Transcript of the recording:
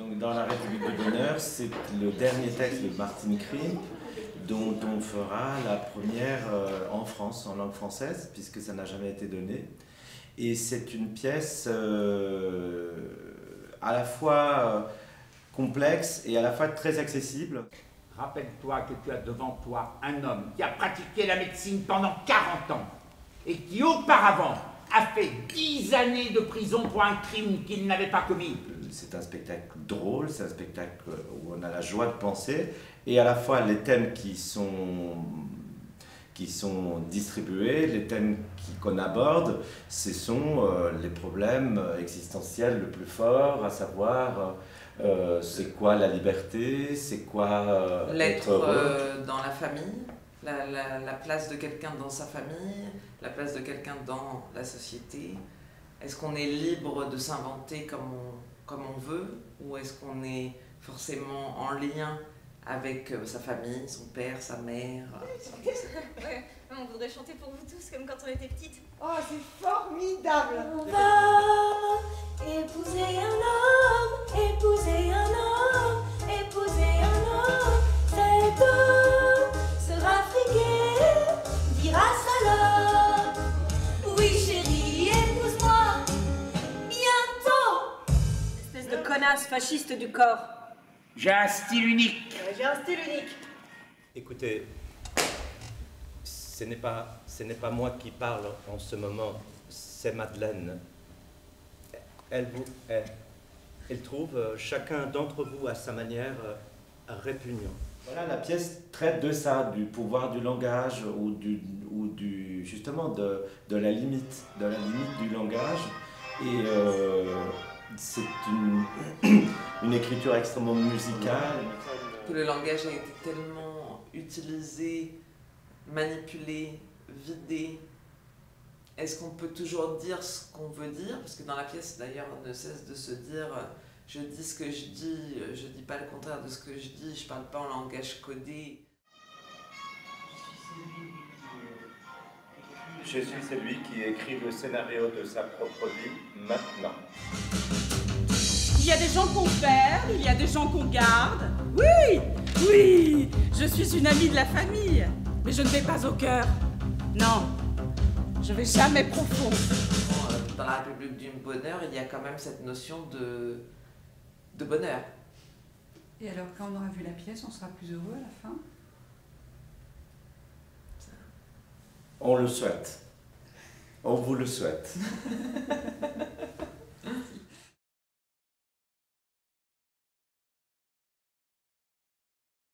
Donc, dans la République du Bonheur, c'est le dernier texte de Martine Krimp, dont on fera la première en France, en langue française, puisque ça n'a jamais été donné. Et c'est une pièce à la fois complexe et à la fois très accessible. Rappelle-toi que tu as devant toi un homme qui a pratiqué la médecine pendant 40 ans et qui auparavant a fait 10 années de prison pour un crime qu'il n'avait pas commis. C'est un spectacle drôle, c'est un spectacle où on a la joie de penser, et à la fois les thèmes qui sont distribués, les thèmes qu'on aborde, ce sont les problèmes existentiels le plus forts, à savoir c'est quoi la liberté, c'est quoi l'être être heureux. dans la famille, la place de quelqu'un dans sa famille, la place de quelqu'un dans la société. Est-ce qu'on est libre de s'inventer comme on veut, ou est-ce qu'on est forcément en lien avec sa famille, son père, sa mère? Ouais, on voudrait chanter pour vous tous comme quand on était petites. Oh, c'est formidable! On va épouser un homme, épouser un homme, épouser un homme. Cet homme sera friqué, dira salope. Oui chérie, épouse-moi, bientôt. Espèce de connasse fasciste du corps. J'ai un style unique. J'ai un style unique. Écoutez, ce n'est pas moi qui parle en ce moment, c'est Madeleine. Elle trouve chacun d'entre vous à sa manière répugnant. Voilà, la pièce traite de ça, du pouvoir du langage ou justement de la limite du langage. Et c'est une écriture extrêmement musicale. Que le langage a été tellement utilisé, manipulé, vidé. Est-ce qu'on peut toujours dire ce qu'on veut dire? Parce que dans la pièce, d'ailleurs, on ne cesse de se dire je dis ce que je dis pas le contraire de ce que je dis, je parle pas en langage codé. Je suis celui qui écrit le scénario de sa propre vie maintenant. Il y a des gens qu'on perd, il y a des gens qu'on garde. Oui, oui, je suis une amie de la famille, mais je ne vais pas au cœur. Non, je vais jamais profond. Dans la République du Bonheur, il y a quand même cette notion de bonheur. Et alors, quand on aura vu la pièce, on sera plus heureux à la fin? On le souhaite. On vous le souhaite.